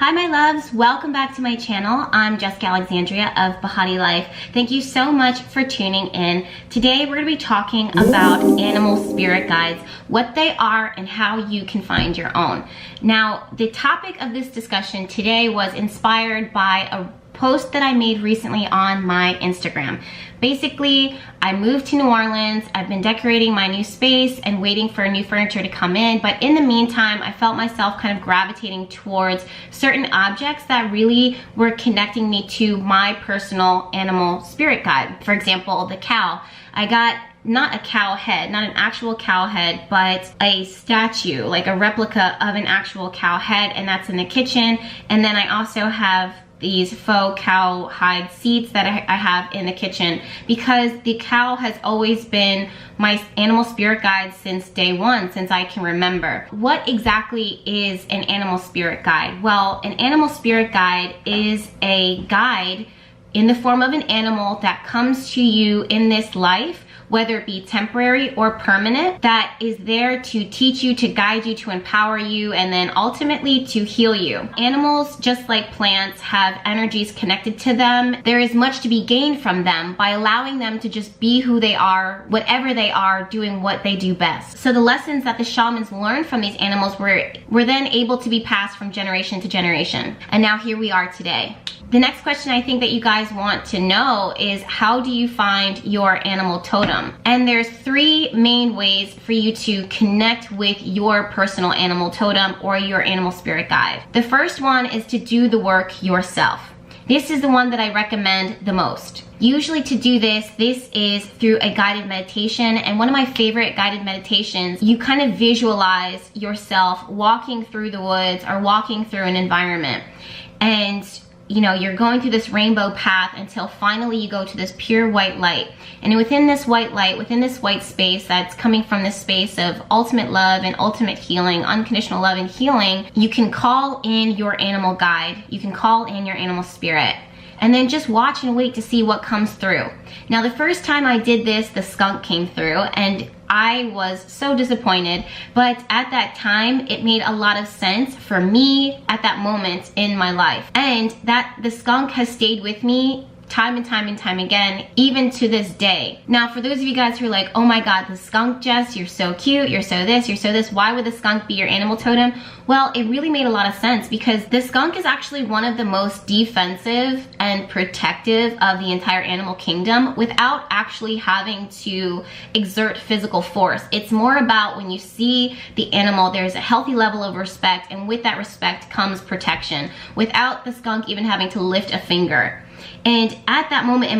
Hi my loves, welcome back to my channel. I'm Jessica Alexandria of Bahati Life. Thank you so much for tuning in. Today we're going to be talking about animal spirit guides, what they are and how you can find your own. Now, the topic of this discussion today was inspired by a post that I made recently on my Instagram. Basically, I moved to New Orleans. I've been decorating my new space and waiting for new furniture to come in. But in the meantime, I felt myself kind of gravitating towards certain objects that really were connecting me to my personal animal spirit guide. For example, the cow. I got not a cow head, not an actual cow head, but a statue, like a replica of an actual cow head, and that's in the kitchen. And then I also have these faux cow hide seats that I have in the kitchen, because the cow has always been my animal spirit guide since day one, since I can remember. What exactly is an animal spirit guide? Well, an animal spirit guide is a guide in the form of an animal that comes to you in this life, whether it be temporary or permanent, that is there to teach you, to guide you, to empower you, and then ultimately to heal you. Animals, just like plants, have energies connected to them. There is much to be gained from them by allowing them to just be who they are, whatever they are, doing what they do best. So the lessons that the shamans learned from these animals were then able to be passed from generation to generation. And now here we are today. The next question I think that you guys want to know is, how do you find your animal totem? And there's three main ways for you to connect with your personal animal totem or your animal spirit guide. The first one is to do the work yourself. This is the one that I recommend the most. Usually to do this is through a guided meditation, and one of my favorite guided meditations, you kind of visualize yourself walking through the woods or walking through an environment, and you know, you're going through this rainbow path until finally you go to this pure white light. And within this white light, within this white space that's coming from this space of ultimate love and ultimate healing, unconditional love and healing, you can call in your animal guide. You can call in your animal spirit. And then just watch and wait to see what comes through. Now, the first time I did this, the skunk came through, and I was so disappointed, but at that time, it made a lot of sense for me at that moment in my life. And that the skunk has stayed with me time and time and time again, even to this day. Now, for those of you guys who are like, oh my God, the skunk, Jess, you're so cute, you're so this, you're so this, why would the skunk be your animal totem? Well, it really made a lot of sense, because the skunk is actually one of the most defensive and protective of the entire animal kingdom without actually having to exert physical force. It's more about when you see the animal, there's a healthy level of respect, and with that respect comes protection, without the skunk even having to lift a finger. And at that moment in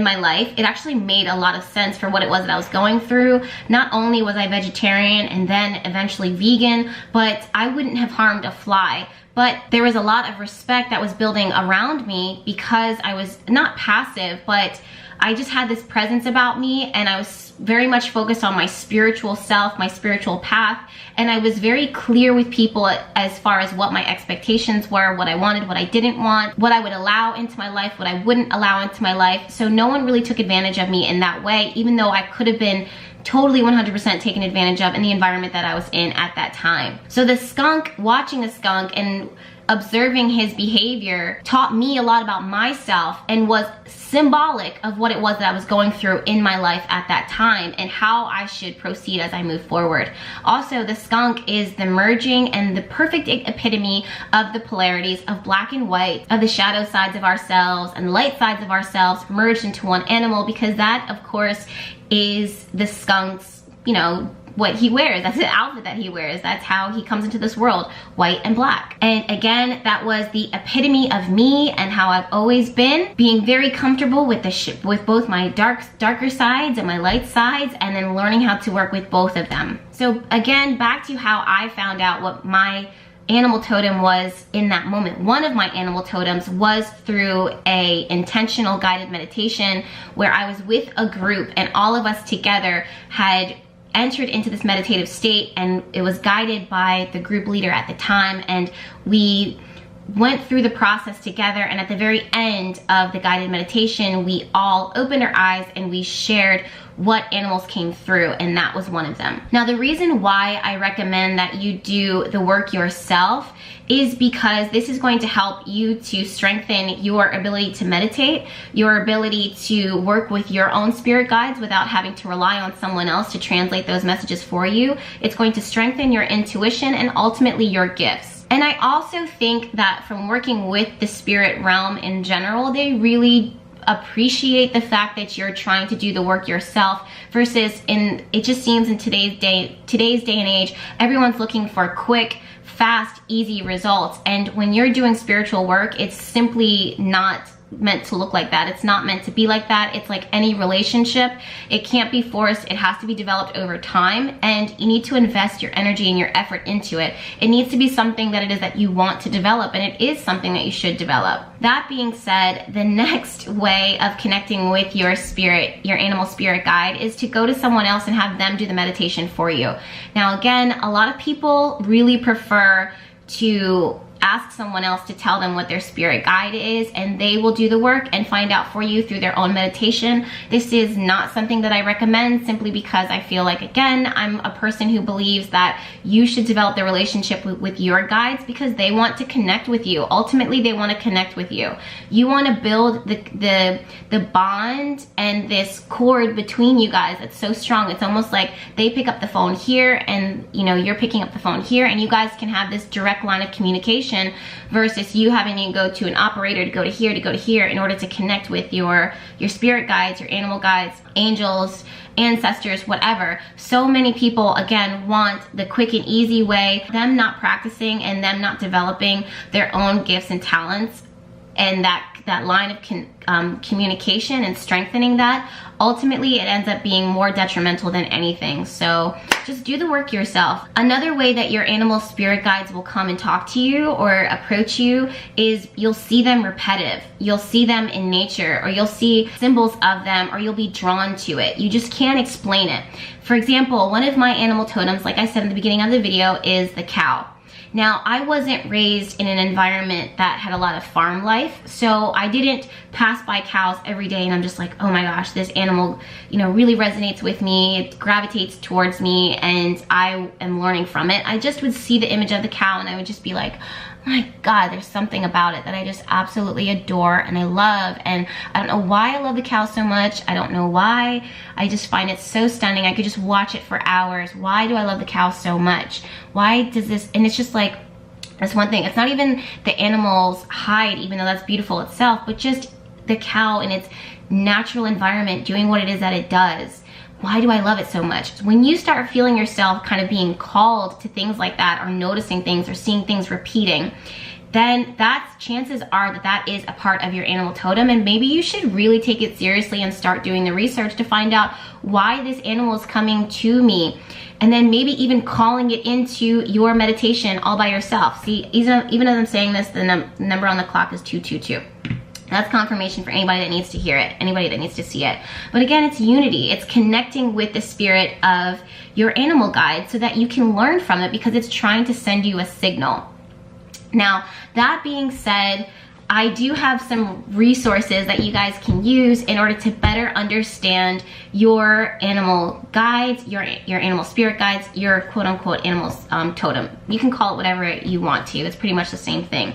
my life, it actually made a lot of sense for what it was that I was going through. Not only was I vegetarian and then eventually vegan, but I wouldn't have harmed a fly. But there was a lot of respect that was building around me, because I was not passive, but I just had this presence about me, and I was very much focused on my spiritual self, my spiritual path, and I was very clear with people as far as what my expectations were, what I wanted, what I didn't want, what I would allow into my life, what I wouldn't allow into my life. So no one really took advantage of me in that way, even though I could have been totally 100% taken advantage of in the environment that I was in at that time. So the skunk, watching the skunk and observing his behavior taught me a lot about myself, and was symbolic of what it was that I was going through in my life at that time and how I should proceed as I move forward. Also, the skunk is the merging and the perfect epitome of the polarities of black and white, of the shadow sides of ourselves and light sides of ourselves merged into one animal, because that, of course, is the skunk's, you know, what he wears. That's the outfit that he wears. That's how he comes into this world, white and black. And again, that was the epitome of me and how I've always been, being very comfortable with with both my darker sides and my light sides, and then learning how to work with both of them. So again, back to how I found out what my animal totem was in that moment. One of my animal totems was through a intentional guided meditation where I was with a group, and all of us together had entered into this meditative state, and it was guided by the group leader at the time, and we went through the process together, and at the very end of the guided meditation, we all opened our eyes and we shared what animals came through, and that was one of them. Now, the reason why I recommend that you do the work yourself is because this is going to help you to strengthen your ability to meditate, your ability to work with your own spirit guides without having to rely on someone else to translate those messages for you. It's going to strengthen your intuition and ultimately your gifts. And I also think that from working with the spirit realm in general, they really appreciate the fact that you're trying to do the work yourself, versus it just seems in today's day and age, everyone's looking for quick, fast, easy results. And when you're doing spiritual work, it's simply not meant to look like that. It's not meant to be like that. It's like any relationship. It can't be forced. It has to be developed over time, and you need to invest your energy and your effort into it. It needs to be something that it is that you want to develop, and it is something that you should develop. That being said, the next way of connecting with your spirit, your animal spirit guide, is to go to someone else and have them do the meditation for you. Now, again, a lot of people really prefer to ask someone else to tell them what their spirit guide is, and they will do the work and find out for you through their own meditation. This is not something that I recommend, simply because I feel like, again, I'm a person who believes that you should develop the relationship with your guides, because they want to connect with you. Ultimately, they want to connect with you. You want to build the bond and this cord between you guys that's so strong. It's almost like they pick up the phone here, and you're picking up the phone here, and you guys can have this direct line of communication, versus you having to go to an operator to go to here in order to connect with your spirit guides, your animal guides, angels, ancestors, whatever. So many people, again, want the quick and easy way, them not practicing and them not developing their own gifts and talents, and that line of communication and strengthening that. Ultimately, it ends up being more detrimental than anything. So just do the work yourself. Another way that your animal spirit guides will come and talk to you or approach you is you'll see them repetitive. You'll see them in nature, or you'll see symbols of them, or you'll be drawn to it. You just can't explain it. For example, one of my animal totems, like I said in the beginning of the video, is the cow. Now, I wasn't raised in an environment that had a lot of farm life, so I didn't pass by cows every day and I'm just like, oh my gosh, this animal, really resonates with me, it gravitates towards me, and I am learning from it. I just would see the image of the cow and I would just be like, my God, there's something about it that I just absolutely adore and I love. And I don't know why I love the cow so much. I don't know why. I just find it so stunning. I could just watch it for hours. Why do I love the cow so much? Why does this, and it's just like, that's one thing. It's not even the animal's hide, even though that's beautiful itself, but just the cow in its natural environment doing what it is that it does. Why do I love it so much? When you start feeling yourself kind of being called to things like that, or noticing things or seeing things repeating, then chances are that is a part of your animal totem, and maybe you should really take it seriously and start doing the research to find out why this animal is coming to me, and then maybe even calling it into your meditation all by yourself. See, even as I'm saying this, the number on the clock is 222. That's confirmation for anybody that needs to hear it, anybody that needs to see it. But again, it's unity. It's connecting with the spirit of your animal guide so that you can learn from it, because it's trying to send you a signal. Now, that being said, I do have some resources that you guys can use in order to better understand your animal guides, your animal spirit guides, your quote-unquote animal totem. You can call it whatever you want to. It's pretty much the same thing.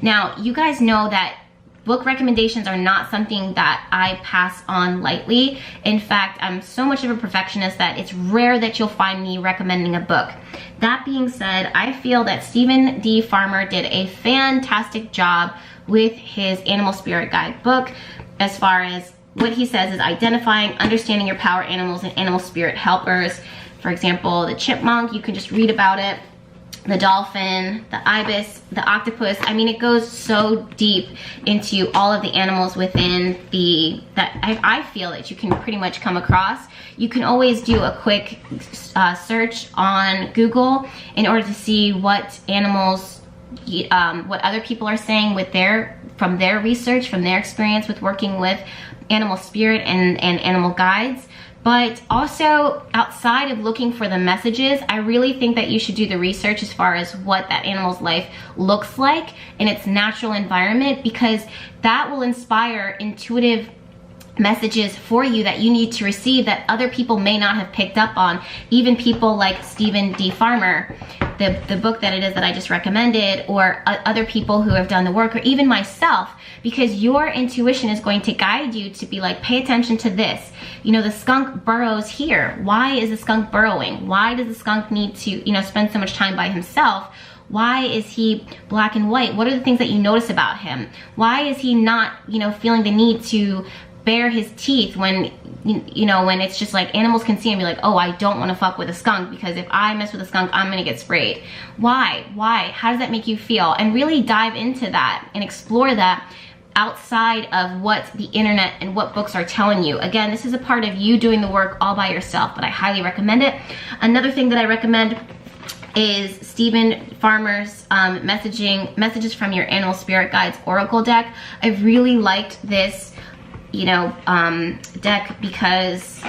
Now, you guys know that book recommendations are not something that I pass on lightly. In fact, I'm so much of a perfectionist that it's rare that you'll find me recommending a book. That being said, I feel that Stephen D. Farmer did a fantastic job with his Animal Spirit Guide book, as far as what he says is identifying, understanding your power animals and animal spirit helpers. For example, the chipmunk, you can just read about it. The dolphin, the ibis, the octopus. I mean, it goes so deep into all of the animals within that I feel that you can pretty much come across. You can always do a quick search on Google in order to see what animals, what other people are saying from their research, from their experience with working with animal spirit and animal guides. But also, outside of looking for the messages, I really think that you should do the research as far as what that animal's life looks like in its natural environment, because that will inspire intuitive messages for you that you need to receive that other people may not have picked up on. Even people like Stephen D. Farmer, the book that it is that I just recommended, or other people who have done the work, or even myself, because your intuition is going to guide you to be like, pay attention to this. You know, the skunk burrows here. Why is the skunk burrowing? Why does the skunk need to, you know, spend so much time by himself? Why is he black and white? What are the things that you notice about him? Why is he not, you know, feeling the need to bare his teeth when, you know, when it's just like animals can see and be like, oh, I don't want to fuck with a skunk, because if I mess with a skunk, I'm gonna get sprayed. Why? How does that make you feel? And really dive into that and explore that outside of what the internet and what books are telling you. Again, this is a part of you doing the work all by yourself, but I highly recommend it. Another thing that I recommend is Stephen Farmer's Messages from Your Animal Spirit Guides Oracle deck. I really liked this, you know, deck, because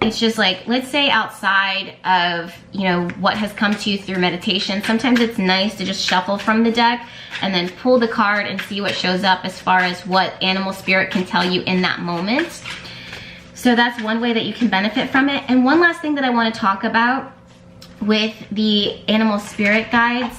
it's just like, let's say outside of, you know, what has come to you through meditation, sometimes it's nice to just shuffle from the deck and then pull the card and see what shows up as far as what animal spirit can tell you in that moment. So that's one way that you can benefit from it. And one last thing that I want to talk about with the animal spirit guides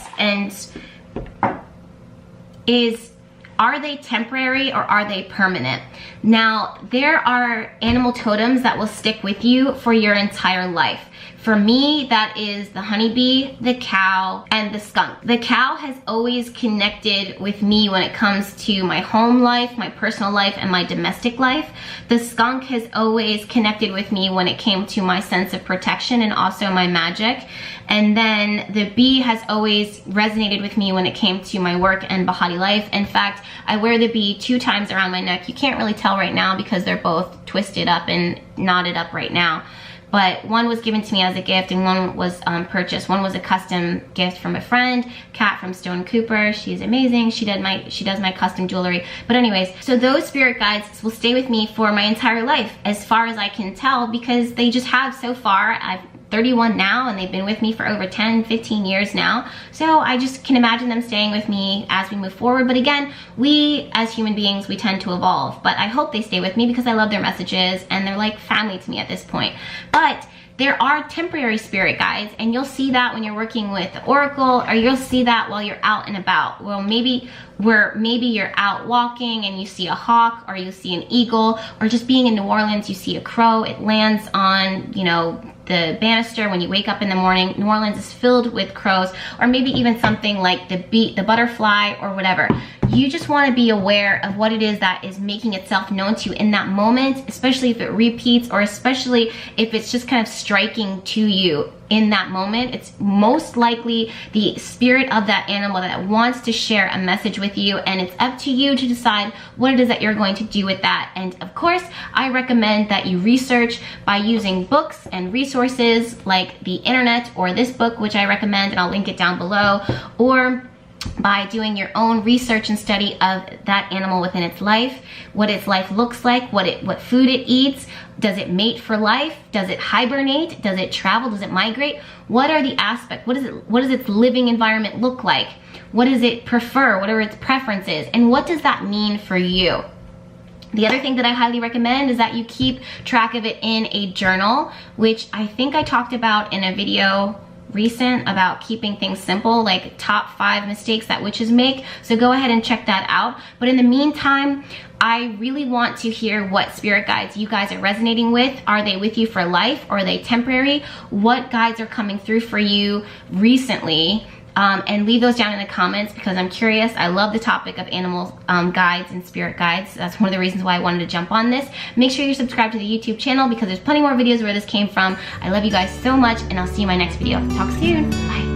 is, are they temporary or are they permanent? Now, there are animal totems that will stick with you for your entire life. For me, that is the honeybee, the cow, and the skunk. The cow has always connected with me when it comes to my home life, my personal life, and my domestic life. The skunk has always connected with me when it came to my sense of protection and also my magic. And then the bee has always resonated with me when it came to my work and Bahati life. In fact, I wear the bee 2 times around my neck. You can't really tell right now because they're both twisted up and knotted up right now. But one was given to me as a gift and one was purchased. One was a custom gift from a friend, Kat from Stone Cooper. She's amazing. She does my custom jewelry. But anyways, so those spirit guides will stay with me for my entire life, as far as I can tell, because they just have so far. I'm 31 now and they've been with me for over 10, 15 years now. So I just can imagine them staying with me as we move forward. But again, we as human beings, we tend to evolve. But I hope they stay with me because I love their messages and they're like family to me at this point. But there are temporary spirit guides, and you'll see that when you're working with the oracle, or you'll see that while you're out and about. Well, maybe you're out walking and you see a hawk, or you see an eagle, or just being in New Orleans, you see a crow. It lands on, you know, the banister when you wake up in the morning. New Orleans is filled with crows, or maybe even something like the butterfly or whatever. You just want to be aware of what it is that is making itself known to you in that moment, especially if it repeats, or especially if it's just kind of striking to you in that moment. It's most likely the spirit of that animal that wants to share a message with you, and it's up to you to decide what it is that you're going to do with that. And of course, I recommend that you research by using books and resources like the internet, or this book, which I recommend, and I'll link it down below, or by doing your own research and study of that animal within its life, what its life looks like, what food it eats. Does it mate for life? Does it hibernate? Does it travel? Does it migrate? What are the aspects? What does its living environment look like? What does it prefer? What are its preferences? And what does that mean for you? The other thing that I highly recommend is that you keep track of it in a journal, which I think I talked about in a video recent about keeping things simple, like top 5 mistakes that witches make. So go ahead and check that out. But in the meantime, I really want to hear what spirit guides you guys are resonating with. Are they with you for life, or are they temporary? What guides are coming through for you recently? And leave those down in the comments, because I'm curious. I love the topic of animal guides and spirit guides. That's one of the reasons why I wanted to jump on this. Make sure you subscribe to the YouTube channel, because there's plenty more videos where this came from. I love you guys so much, and I'll see you in my next video. Talk soon. Bye.